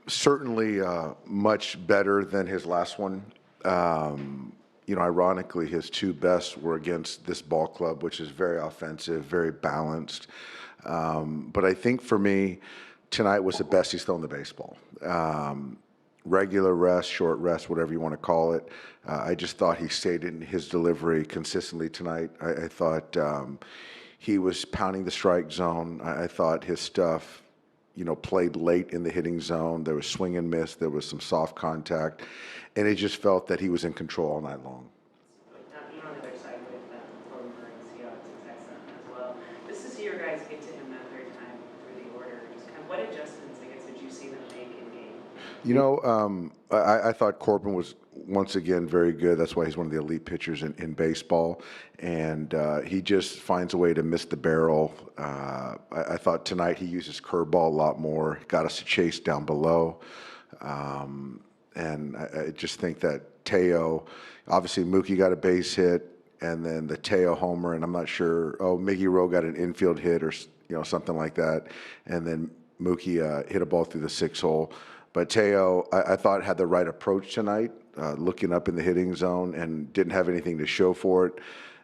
Certainly much better than his last one. Ironically, his two best were against this ball club, which is very offensive, very balanced. But I think for me, tonight was the best he's thrown the baseball. Regular rest, short rest, whatever you want to call it. I just thought he stayed in his delivery consistently tonight. I thought he was pounding the strike zone. I thought his stuff, played late in the hitting zone. There was swing and miss. There was some soft contact. And it just felt that he was in control all night long. You on the other side with Corbin and Seahawks is excellent as well. Just to see your guys get to him that third time through the order, just kind of what adjustments, I guess, did you see them make in game? I thought Corbin was once again very good. That's why he's one of the elite pitchers in baseball. And he just finds a way to miss the barrel. I thought tonight he used his curveball a lot more, got us to chase down below. And I just think that Teo, obviously Mookie got a base hit, and then the Teo homer, and I'm not sure, Miggy Rowe got an infield hit or something like that. And then Mookie hit a ball through the 6-hole. But Teo, I thought had the right approach tonight, looking up in the hitting zone and didn't have anything to show for it,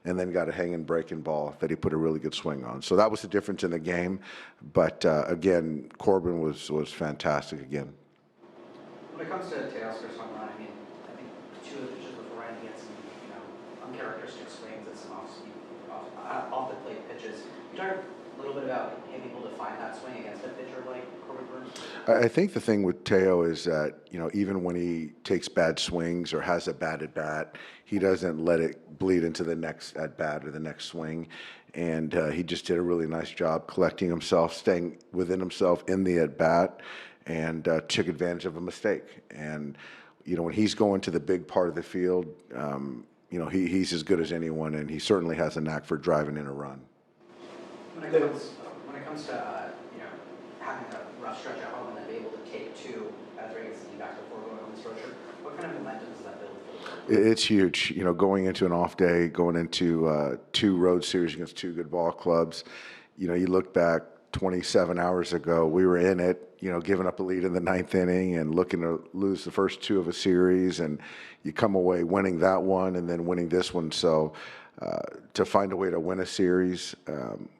and then got a hanging breaking ball that he put a really good swing on. So that was the difference in the game. But again, Corbin was fantastic again. When it comes to Teoscar's home run, I think two of the pitches before Ryan gets some, uncharacteristic swings and some off the plate pitches. Can you talk a little bit about him able to find that swing against a pitcher like Corbin Burns? I think the thing with Teo is that, even when he takes bad swings or has a bad at bat, he doesn't let it bleed into the next at bat or the next swing. And he just did a really nice job collecting himself, staying within himself in the at bat, and took advantage of a mistake. And, when he's going to the big part of the field, he's as good as anyone, and he certainly has a knack for driving in a run. When it comes to having a rough stretch at home and then be able to take two as Ray gets the back before going on this road trip, what kind of momentum does that build for the club? It's huge. Going into an off day, going into two road series against two good ball clubs. You look back 27 hours ago, we were in it, giving up a lead in the ninth inning and looking to lose the first two of a series, and you come away winning that one and then winning this one. So to find a way to win a series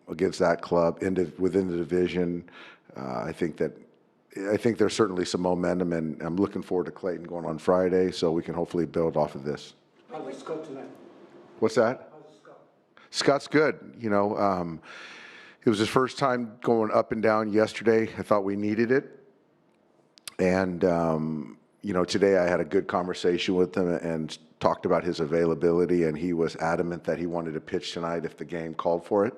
against that club within the division, I think there's certainly some momentum, and I'm looking forward to Clayton going on Friday, so we can hopefully build off of this. How's Scott tonight? What's that? How's Scott? Scott's good. It was his first time going up and down yesterday. I thought we needed it. And, today I had a good conversation with him and talked about his availability, and he was adamant that he wanted to pitch tonight if the game called for it.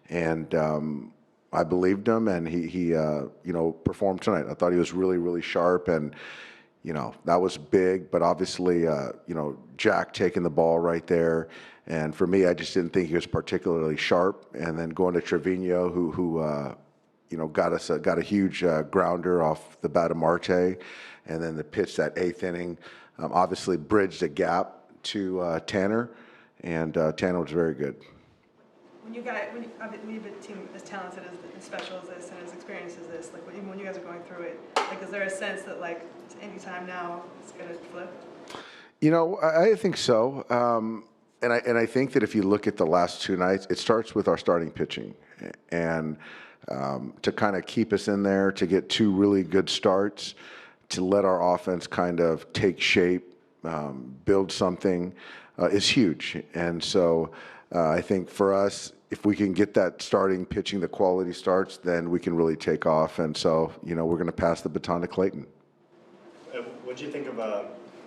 And I believed him, and he performed tonight. I thought he was really, really sharp, and, that was big. But obviously, Jack taking the ball right there. And for me, I just didn't think he was particularly sharp. And then going to Trevino, who got a huge grounder off the bat of Marte, and then the pitch that eighth inning, obviously bridged the gap to Tanner, and Tanner was very good. When you've been a team as talented as special as this and as experienced as this, even when you guys are going through it, is there a sense that any time now it's gonna flip? I think so. And I think that if you look at the last two nights, it starts with our starting pitching, and to kind of keep us in there, to get two really good starts, to let our offense kind of take shape, build something, is huge. And so I think for us, if we can get that starting pitching, the quality starts, then we can really take off. And so, we're going to pass the baton to Clayton. What do you think of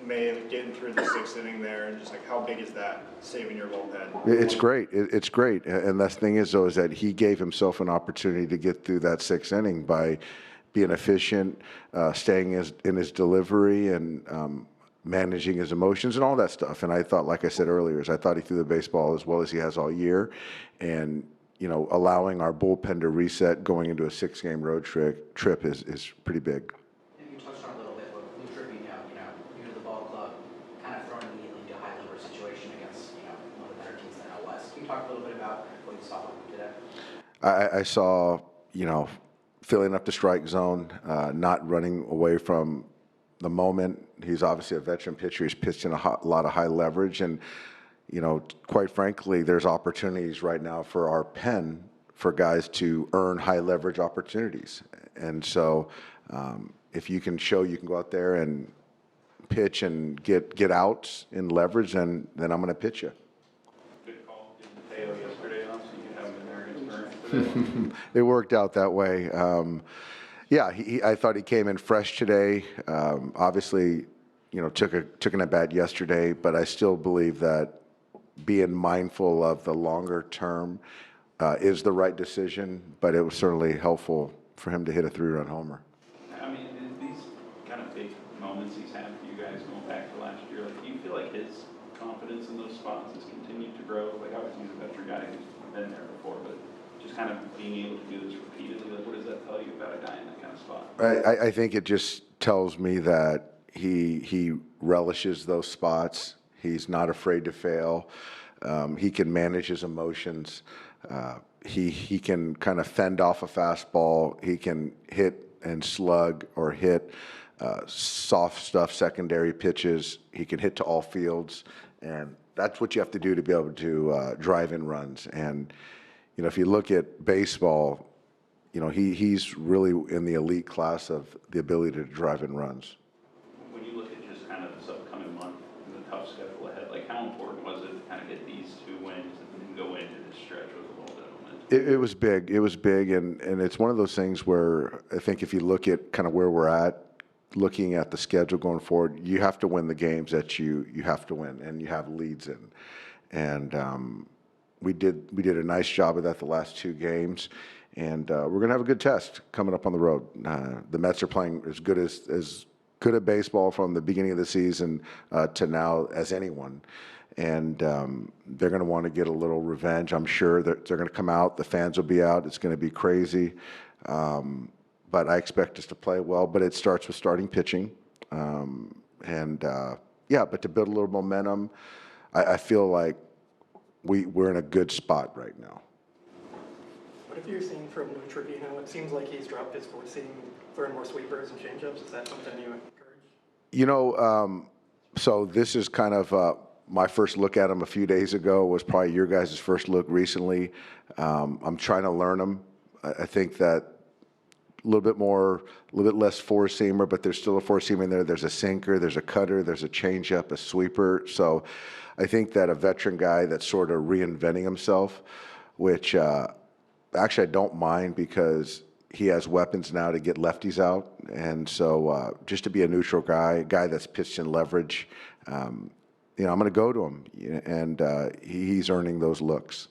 May getting through the sixth inning there, and just how big is that saving your bullpen? It's great. It's great. And the thing is, though, is that he gave himself an opportunity to get through that sixth inning by being efficient, staying in his delivery, and managing his emotions and all that stuff. And I thought, like I said earlier, I thought he threw the baseball as well as he has all year, and allowing our bullpen to reset going into a 6-game road trip is pretty big. You touched on a little bit with Lou Trevino, new to the ball club, kind of thrown immediately into a high leverage situation against one of the better teams in the NL West. Can you talk a little bit about what you saw today? I saw filling up the strike zone, not running away from the moment. He's obviously a veteran pitcher. He's pitched in a lot of high leverage. And, quite frankly, there's opportunities right now for our pen for guys to earn high leverage opportunities. And so if you can show you can go out there and pitch and get outs in leverage, then I'm going to pitch you. Good call. Did Teo yesterday on, so you have him in there against Burns today? It worked out that way. Yeah, I thought he came in fresh today. Obviously, took an at bat yesterday, but I still believe that being mindful of the longer term is the right decision. But it was certainly helpful for him to hit a 3-run homer. I mean, these kind of big moments he's had for you guys going back to last year, like, do you feel like his confidence in those spots has continued to grow? Like, obviously he's a veteran guy who's been there before, but just kind of being able to do this repeatedly, like, what does that tell you about a guy in that kind of spot? I think it just tells me that he relishes those spots. He's not afraid to fail. He can manage his emotions. He can kind of fend off a fastball. He can hit and slug or hit soft stuff, secondary pitches. He can hit to all fields. And that's what you have to do to be able to drive in runs. And, if you look at baseball, he's really in the elite class of the ability to drive in runs. When you look at just kind of this upcoming month and the tough schedule ahead, like, how important was it to kind of get these 2 wins and then go into this stretch with a little bit of momentum? It was big. It was big, and it's one of those things where I think if you look at kind of where we're at, looking at the schedule going forward, you have to win the games that you have to win and you have leads in. And we did a nice job of that the last 2 games, and we're going to have a good test coming up on the road. The Mets are playing as good at baseball from the beginning of the season to now as anyone. And they're going to want to get a little revenge. I'm sure that they're going to come out. The fans will be out. It's going to be crazy. But I expect us to play well. But it starts with starting pitching. But to build a little momentum, I feel like we're in a good spot right now. What have you seen from Trevino? It seems like he's dropped his 4-seam, throwing more sweepers and changeups. Is that something you encourage? So this is kind of my first look at him a few days ago was probably your guys' first look recently. I'm trying to learn him. I think that a little bit less 4-seamer, but there's still a 4-seamer in there. There's a sinker, there's a cutter, there's a changeup, a sweeper. So I think that a veteran guy that's sort of reinventing himself, which actually I don't mind because he has weapons now to get lefties out. And so just to be a neutral guy, a guy that's pitched in leverage, I'm going to go to him, and he's earning those looks.